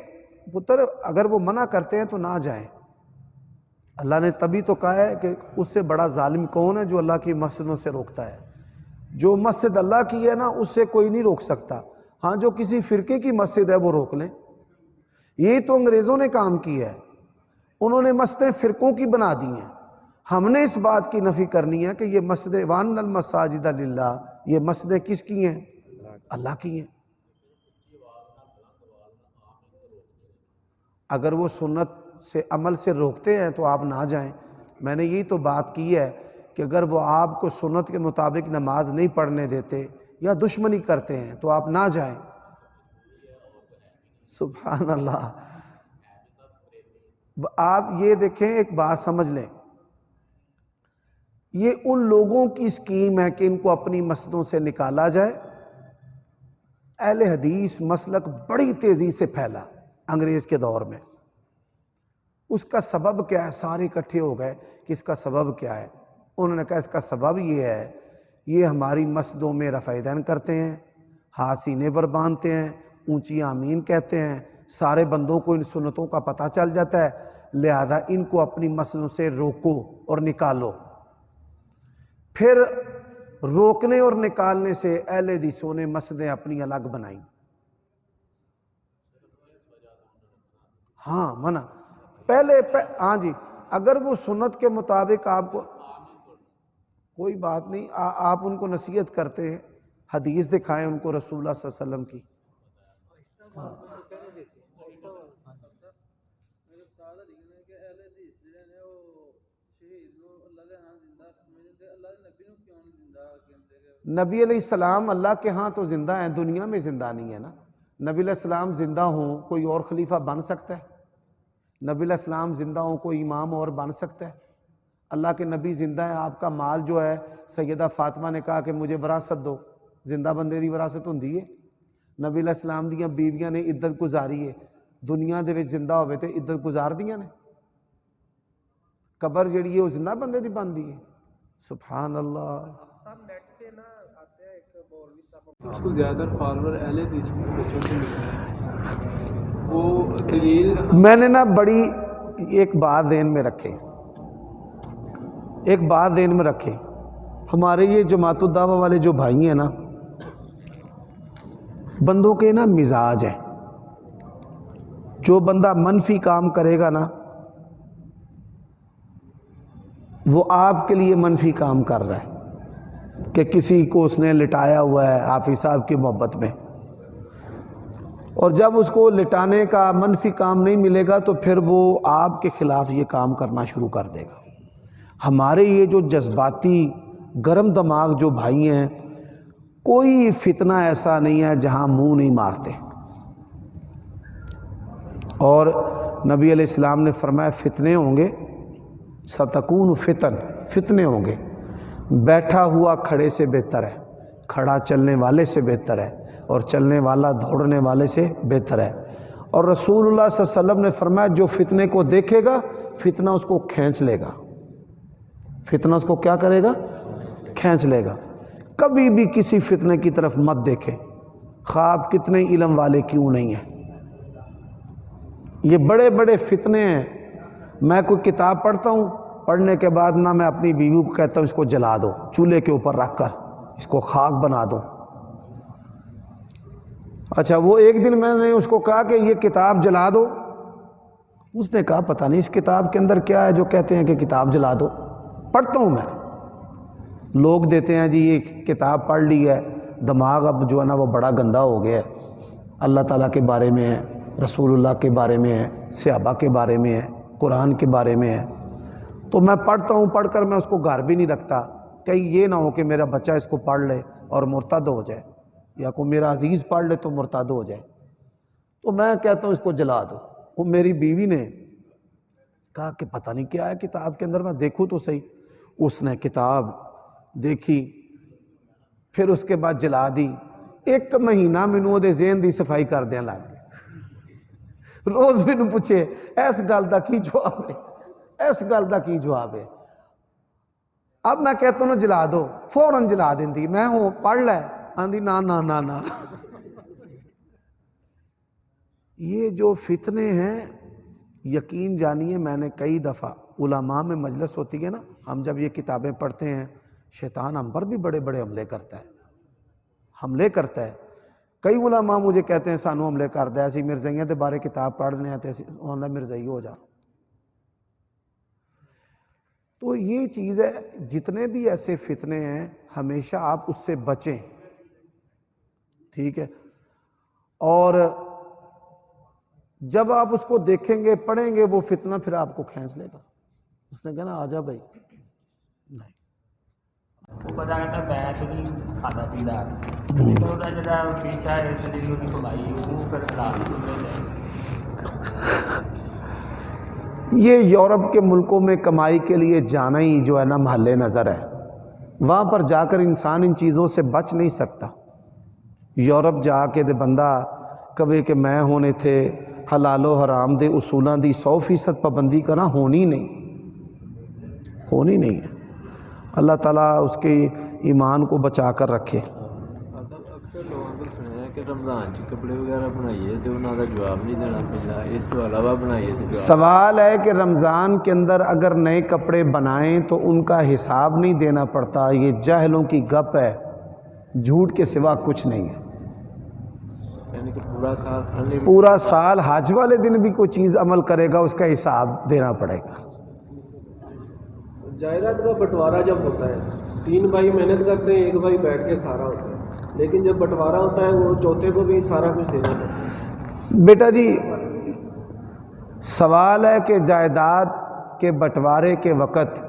پتر، اگر وہ منع کرتے ہیں تو نہ جائیں۔ اللہ نے تبھی تو کہا ہے کہ اس سے بڑا ظالم کون ہے جو اللہ کی مسجدوں سے روکتا ہے۔ جو مسجد اللہ کی ہے نا، اس سے کوئی نہیں روک سکتا۔ ہاں، جو کسی فرقے کی مسجد ہے وہ روک لیں۔ یہ تو انگریزوں نے کام کیا ہے، انہوں نے مسجدیں فرقوں کی بنا دی ہیں۔ ہم نے اس بات کی نفی کرنی ہے کہ یہ مسجد وان المساجد للہ، یہ مسجدیں کس کی ہیں؟ اللہ کی ہیں۔ اگر وہ سنت سے عمل سے روکتے ہیں تو آپ نہ جائیں۔ میں نے یہی تو بات کی ہے کہ اگر وہ آپ کو سنت کے مطابق نماز نہیں پڑھنے دیتے یا دشمنی کرتے ہیں تو آپ نہ جائیں۔ سبحان اللہ۔ آپ یہ دیکھیں، ایک بات سمجھ لیں، یہ ان لوگوں کی اسکیم ہے کہ ان کو اپنی مسجدوں سے نکالا جائے. اہل حدیث مسلک بڑی تیزی سے پھیلا انگریز کے دور میں. اس کا سبب کیا ہے؟ سارے اکٹھے ہو گئے کہ اس کا سبب کیا ہے. انہوں نے کہا اس کا سبب یہ ہے، یہ ہماری مسجدوں میں رفع دین کرتے ہیں، ہاتھ سینے پر باندھتے ہیں، اونچی آمین کہتے ہیں، سارے بندوں کو ان سنتوں کا پتہ چل جاتا ہے، لہذا ان کو اپنی مسجدوں سے روکو اور نکالو. پھر روکنے اور نکالنے سے اہل حدیثوں نے مسجدیں اپنی الگ بنائیں. ہاں منع ہاں جی، اگر وہ سنت کے مطابق آپ کو کوئی بات نہیں، آپ ان کو نصیحت کرتے ہیں، حدیث دکھائیں ان کو رسول اللہ صلی اللہ علیہ وسلم کی. نبی علیہ السلام اللہ کے ہاں تو زندہ ہیں، دنیا میں زندہ نہیں ہے نا. نبی علیہ السلام زندہ ہوں کوئی اور خلیفہ بن سکتا ہے؟ نبی علیہ السلام زندہ ہوں کوئی امام اور بن سکتا ہے؟ اللہ کے نبی زندہ ہیں. آپ کا مال جو ہے، سیدہ فاطمہ نے کہا کہ مجھے وراثت دو، زندہ بندے دی وراثت ہوندی ہے. نبی علیہ السلام دیاں بیویاں نے عدت گزاری ہے، دنیا دے وچ زندہ ہوئے تے عدت گزار دیاں نے. قبر جڑی ہے وہ زندہ بندے دی بندی ہے. سبحان اللہ. اس کو زیادہ تر فالوور اہل حدیث کے بچوں سے ملتے ہیں. وہ دلیل میں نے نا بڑی ایک بات ذہن میں رکھے، ہمارے یہ جماعت الدعوہ والے جو بھائی ہیں نا، بندوں کے نا مزاج ہیں. جو بندہ منفی کام کرے گا نا، وہ آپ کے لیے منفی کام کر رہا ہے کہ کسی کو اس نے لٹایا ہوا ہے حافظ صاحب کی محبت میں، اور جب اس کو لٹانے کا منفی کام نہیں ملے گا تو پھر وہ آپ کے خلاف یہ کام کرنا شروع کر دے گا. ہمارے یہ جو جذباتی گرم دماغ جو بھائی ہیں، کوئی فتنہ ایسا نہیں ہے جہاں منہ نہیں مارتے. اور نبی علیہ السلام نے فرمایا فتنے ہوں گے، ستکون فتنے ہوں گے. بیٹھا ہوا کھڑے سے بہتر ہے، کھڑا چلنے والے سے بہتر ہے، اور چلنے والا دوڑنے والے سے بہتر ہے. اور رسول اللہ صلی اللہ علیہ وسلم نے فرمایا جو فتنے کو دیکھے گا، فتنہ اس کو کھینچ لے گا. فتنہ اس کو کیا کرے گا؟ کھینچ لے گا. کبھی بھی کسی فتنے کی طرف مت دیکھیں، خواہ آپ کتنے علم والے کیوں نہیں ہیں. یہ بڑے بڑے فتنے ہیں. میں کوئی کتاب پڑھتا ہوں، پڑھنے کے بعد نہ میں اپنی بیوی کو کہتا ہوں اس کو جلا دو، چولہے کے اوپر رکھ کر اس کو خاک بنا دو. اچھا وہ ایک دن میں نے اس کو کہا کہ یہ کتاب جلا دو، اس نے کہا پتہ نہیں اس کتاب کے اندر کیا ہے جو کہتے ہیں کہ کتاب جلا دو. پڑھتا ہوں میں، لوگ دیتے ہیں جی یہ کتاب پڑھ لی ہے، دماغ اب جو ہے نا وہ بڑا گندا ہو گیا ہے، اللہ تعالیٰ کے بارے میں ہے، رسول اللہ کے بارے میں ہے، صحابہ کے بارے میں ہے، قرآن کے بارے میں ہے. تو میں پڑھتا ہوں، پڑھ کر میں اس کو گھر بھی نہیں رکھتا، کہیں یہ نہ ہو کہ میرا بچہ اس کو پڑھ لے اور مرتد ہو جائے، یا کوئی میرا عزیز پڑھ لے تو مرتد ہو جائے. تو میں کہتا ہوں اس کو جلا دو. وہ میری بیوی نے کہا کہ پتہ نہیں کیا ہے کتاب کے اندر، میں دیکھوں تو صحیح. اس نے کتاب دیکھی، پھر اس کے بعد جلا دی. 1 مہینہ مینوں دے ذہن دی صفائی کر دیا لگ گیا. روز مینوں پوچھے اس گل دا کی جواب ہے، اس گل دا کی جواب ہے. اب میں کہتا ہوں جلا دو، فوراً جلا دیندی. میں ہوں پڑھ لے، آندھی نا نا نا نا. یہ جو فتنے ہیں یقین جانیے، میں نے کئی دفعہ علماء میں مجلس ہوتی ہے نا، ہم جب یہ کتابیں پڑھتے ہیں، شیطان ہم پر بھی بڑے بڑے حملے کرتا ہے. کئی علماء مجھے کہتے ہیں سانو حملے کر دیا، اسی مرزائیاں دے بارے کتاب پڑھنے آتے ہیں، مرزائی ہو جا. تو یہ چیز ہے، جتنے بھی ایسے فتنے ہیں ہمیشہ آپ اس سے بچیں، ٹھیک ہے. اور جب آپ اس کو دیکھیں گے، پڑھیں گے، وہ فتنہ پھر آپ کو کھینچ لے گا. اس نے کہنا آ جا بھائی. نہیں وہ پتا کرتا میں تو نہیں کھانا پینا، لیکن جا پیچھا ہے کمائی وہ پھر حلال. یہ یورپ کے ملکوں میں کمائی کے لیے جانا ہی جو ہے نا محل نظر ہے، وہاں پر جا کر انسان ان چیزوں سے بچ نہیں سکتا۔ یورپ جا کے دے بندہ کہے کہ میں ہونے تھے حلال و حرام دے اصولاں دی 100% پابندی کرنا ہونی نہیں ہے۔ اللہ تعالیٰ اس کے ایمان کو بچا کر رکھے۔ اکثر لوگوں کو سنیا ہے کہ رمضان چ کپڑے وغیرہ بنائیے تو انہوں کا جواب نہیں دینا پہلا، اس تو علاوہ بنائیے تو جواب۔ سوال ہے کہ رمضان کے اندر اگر نئے کپڑے بنائیں تو ان کا حساب نہیں دینا پڑتا، یہ جاہلوں کی گپ ہے، جھوٹ کے سوا کچھ نہیں ہے۔ یعنی کہ پورا پورا سال حج والے دن بھی کوئی چیز عمل کرے گا اس کا حساب دینا پڑے گا۔ جائیداد کا بٹوارا جب ہوتا ہے 3 بھائی محنت کرتے ہیں، 1 بھائی بیٹھ کے کھا رہا ہوتا ہے، لیکن جب بٹوارا ہوتا ہے وہ چوتھے کو بھی سارا کچھ دینا پڑتا ہے۔ بیٹا جی سوال ہے کہ جائیداد کے بٹوارے کے وقت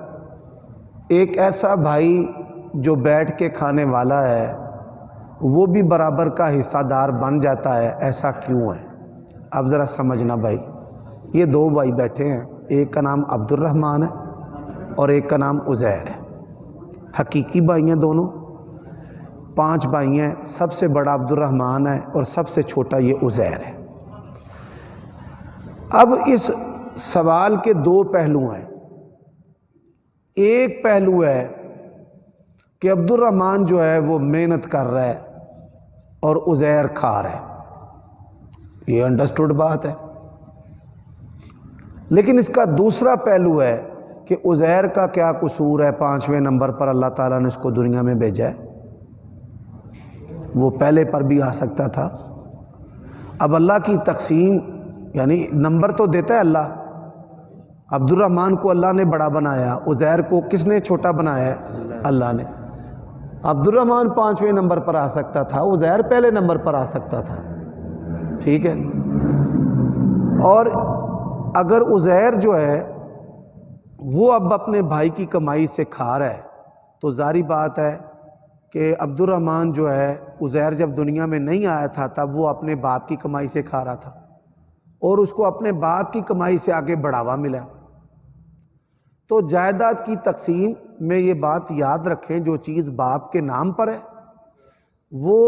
ایک ایسا بھائی جو بیٹھ کے کھانے والا ہے وہ بھی برابر کا حصہ دار بن جاتا ہے، ایسا کیوں ہے؟ اب ذرا سمجھنا بھائی، یہ 2 بھائی بیٹھے ہیں، ایک کا نام عبد الرحمن ہے اور ایک کا نام عزیر ہے، حقیقی بھائی ہیں دونوں، 5 بھائی ہیں، سب سے بڑا عبد الرحمن ہے اور سب سے چھوٹا یہ عزیر ہے۔ اب اس سوال کے 2 پہلو ہیں۔ ایک پہلو ہے کہ عبد الرحمن جو ہے وہ محنت کر رہا ہے اور عزیر کھا رہا ہے، یہ انڈرسٹوڈ بات ہے، لیکن اس کا دوسرا پہلو ہے کہ عزیر کا کیا قصور ہے، 5ویں نمبر پر اللہ تعالیٰ نے اس کو دنیا میں بھیجا ہے، وہ پہلے پر بھی آ سکتا تھا۔ اب اللہ کی تقسیم یعنی نمبر تو دیتا ہے اللہ، عبد الرحمن کو اللہ نے بڑا بنایا، عزیر کو کس نے چھوٹا بنایا ہے؟ اللہ نے۔ عبد الرحمن 5ویں نمبر پر آ سکتا تھا، عزیر پہلے نمبر پر آ سکتا تھا، ٹھیک ہے۔ اور اگر عزیر جو ہے وہ اب اپنے بھائی کی کمائی سے کھا رہا ہے تو ظاہری بات ہے کہ عبد الرحمن جو ہے عزیر جب دنیا میں نہیں آیا تھا تب وہ اپنے باپ کی کمائی سے کھا رہا تھا اور اس کو اپنے باپ کی کمائی سے آگے بڑھاوا ملا۔ تو جائیداد کی تقسیم میں یہ بات یاد رکھیں، جو چیز باپ کے نام پر ہے وہ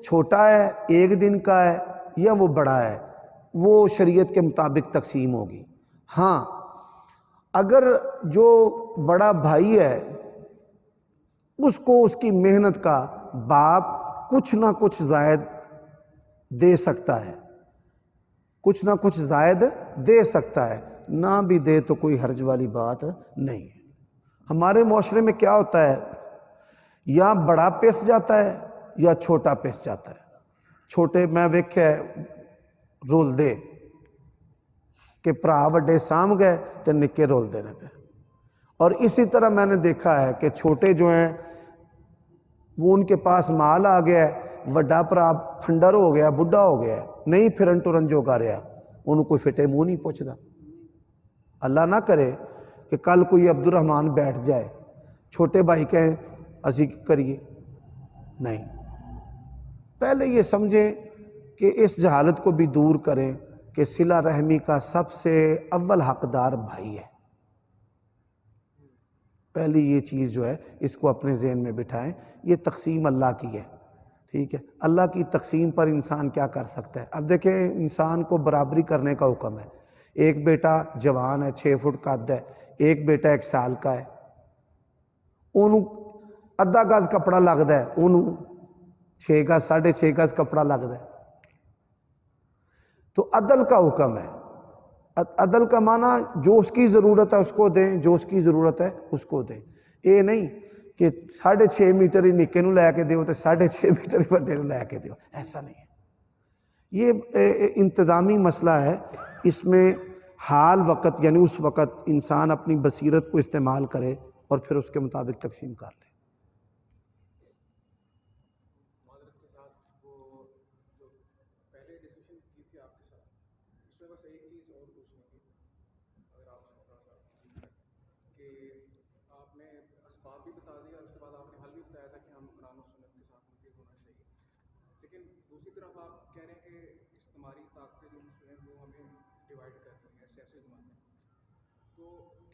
چھوٹا ہے، 1 دن کا ہے یا وہ بڑا ہے، وہ شریعت کے مطابق تقسیم ہوگی۔ ہاں اگر جو بڑا بھائی ہے اس کو اس کی محنت کا باپ کچھ نہ کچھ زائد دے سکتا ہے، کچھ نہ کچھ زائد دے سکتا ہے، نہ بھی دے تو کوئی حرج والی بات نہیں ہے۔ ہمارے معاشرے میں کیا ہوتا ہے، یا بڑا پیس جاتا ہے یا چھوٹا پیس جاتا ہے۔ چھوٹے میں ویکھیا رول دے کہ پرا وڈے سام گئے تو نکے رول دینے پہ، اور اسی طرح میں نے دیکھا ہے کہ چھوٹے جو ہیں وہ ان کے پاس مال آ گیا ہے، وڈا پرا پھنڈر ہو گیا، بڈھا ہو گیا ہے، نہیں پھرن ٹرن جو کر رہا، انہوں کوئی فٹے منہ نہیں پوچھتا۔ اللہ نہ کرے کہ کل کوئی عبد الرحمن بیٹھ جائے، چھوٹے بھائی کہیں اسی کریے، نہیں، پہلے یہ سمجھیں کہ اس جہالت کو بھی دور کریں کہ صلہ رحمی کا سب سے اول حقدار بھائی ہے۔ پہلی یہ چیز جو ہے اس کو اپنے ذہن میں بٹھائیں، یہ تقسیم اللہ کی ہے، ٹھیک ہے۔ اللہ کی تقسیم پر انسان کیا کر سکتا ہے؟ اب دیکھیں انسان کو برابری کرنے کا حکم ہے، ایک بیٹا جوان ہے، 6 فٹ قد ہے، ایک بیٹا 1 سال کا ہے، انہوں ادھا گز کپڑا لگتا ہے، انہوں 6 گز 6.5 گز کپڑا لگتا ہے، تو عدل کا حکم ہے۔ عدل کا معنی جو اس کی ضرورت ہے اس کو دیں، جو اس کی ضرورت ہے اس کو دیں، یہ نہیں کہ 6.5 میٹر ہی نکے نو لے کے دیو تو 6.5 میٹر ہی بڑے نو لے کے دیو، ایسا نہیں ہے۔ یہ انتظامی مسئلہ ہے، اس میں حال وقت یعنی اس وقت انسان اپنی بصیرت کو استعمال کرے اور پھر اس کے مطابق تقسیم کر لے۔ معذرت کے ساتھ وہ جو پہلے ڈسکشن کی تھی آپ کے ساتھ، اس میں بس ایک چیز اور پوچھنی تھی، اگر آپ سے تھوڑا سا کہ آپ نے اسباب بھی بتا دیا، اس کے بعد آپ نے حل بھی بتایا تھا کہ ہم قرآن و سنت کے ساتھ متفق ہونا چاہیے، لیکن دوسری طرف آپ کہہ رہے ہیں کہ اجتماعی طاقتیں جو ہیں وہ ہمیں ڈیوائڈ کرتی ہیں ایسے ایسے زمانے میں،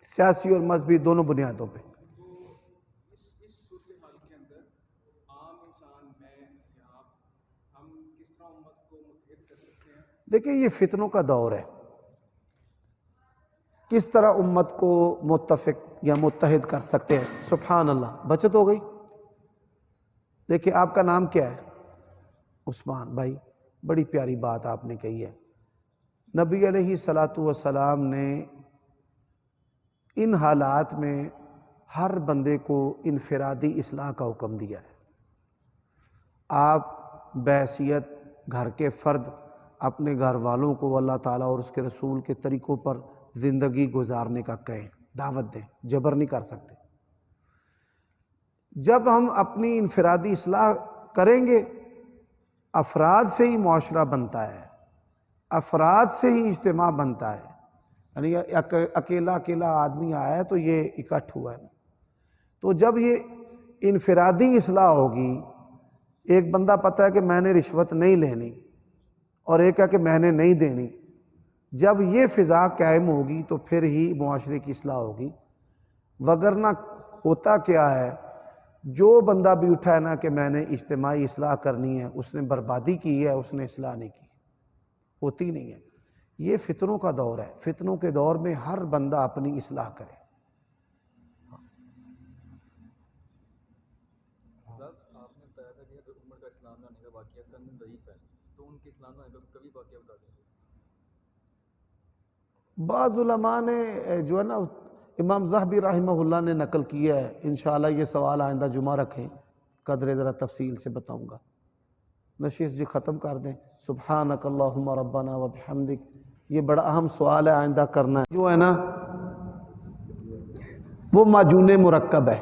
سیاسی اور مذہبی دونوں بنیادوں پہ. اس صورتحال کے اندر عام انسان میں یا آپ ہم کس طرح امت کو متحد کر سکتے ہیں؟ دیکھیں یہ فتنوں کا دور ہے. کس طرح امت کو متفق یا متحد کر سکتے ہیں؟ سبحان اللہ. بچت ہو گئی. دیکھیں آپ کا نام کیا ہے؟ عثمان بھائی. بڑی پیاری بات آپ نے کہی ہے. نبی علیہ الصلاۃ والسلام نے ان حالات میں ہر بندے کو انفرادی اصلاح کا حکم دیا ہے. آپ بحیثیت گھر کے فرد اپنے گھر والوں کو اللہ تعالیٰ اور اس کے رسول کے طریقوں پر زندگی گزارنے کا کہیں، دعوت دیں. جبر نہیں کر سکتے. جب ہم اپنی انفرادی اصلاح کریں گے، افراد سے ہی معاشرہ بنتا ہے، افراد سے ہی اجتماع بنتا ہے. یعنی اکیلا آدمی آیا ہے تو یہ اکٹھ ہوا ہے. تو جب یہ انفرادی اصلاح ہوگی، ایک بندہ پتہ ہے کہ میں نے رشوت نہیں لینی اور ایک ہے کہ میں نے نہیں دینی، جب یہ فضا قائم ہوگی تو پھر ہی معاشرے کی اصلاح ہوگی. وگرنہ ہوتا کیا ہے، جو بندہ بھی اٹھا ہے نا کہ میں نے اجتماعی اصلاح کرنی ہے، اس نے بربادی کی ہے، اس نے اصلاح نہیں کی. ہوتی نہیں ہے. یہ فتنوں کا دور ہے. فتنوں کے دور میں ہر بندہ اپنی اصلاح کرے. صاحب آپ نے بتایا تھا کہ حضرت عمر کا اسلام لانے کا واقعہ اصل میں ضعیف ہے، تو ان کے اسلام لانے کا کبھی واقعہ بتا دیجیے. بعض علماء نے جو ہے نا امام ذہبی رحمہ اللہ نے نقل کیا ہے. انشاءاللہ یہ سوال آئندہ جمعہ رکھیں، قدرے ذرا تفصیل سے بتاؤں گا. نشیس جی ختم کر دیں. سبحانک اللہم ربنا و بحمدک. یہ بڑا اہم سوال ہے، آئندہ کرنا ہے. جو ہے نا وہ معجون مرکب ہے.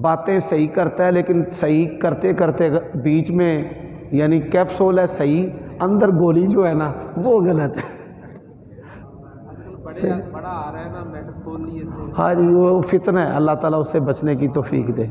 باتیں صحیح کرتا ہے لیکن صحیح کرتے کرتے بیچ میں یعنی کیپسول ہے صحیح، اندر گولی جو ہے نا وہ غلط ہے. بڑا آ رہا ہے نا، محنت کھول لیے. ہاں جی وہ فتنہ ہے. اللہ تعالیٰ اس سے بچنے کی توفیق دے.